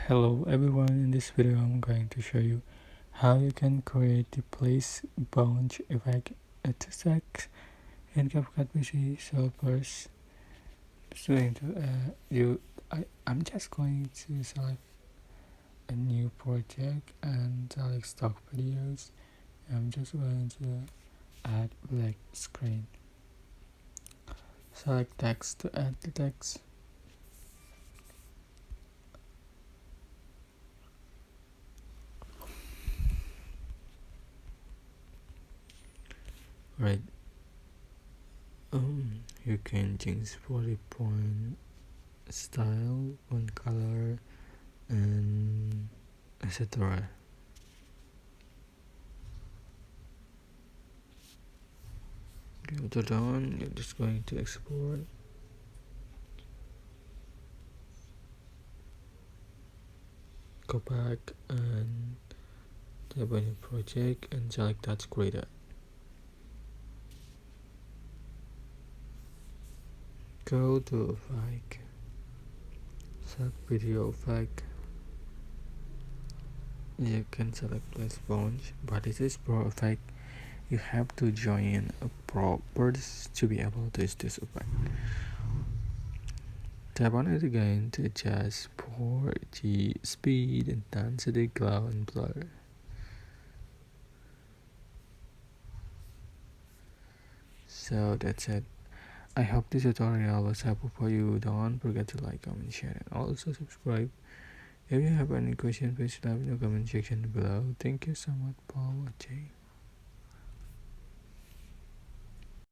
Hello everyone, in this video I'm going to show you how you can create the place bounce effect text in CapCut PC. So first, just going to I'm just going to select a new project and select stock videos. I'm just going to add black screen. Select text to add the text. Right. You can change for the point style, font color, and etc. Go to done. You're just going to export. Go back and tap on your project and select Touch Creator. Go to Effect. Select Video Effect. You can select Place Bounce, but this is Pro Effect. You have to join a properties to be able to use this effect. Tap on it again to adjust for the speed, intensity, glow, and blur. So that's it. I hope this tutorial was helpful for you. Don't forget to like, comment, share, and also subscribe. If you have any questions, please leave in the comment section below. Thank you so much for watching.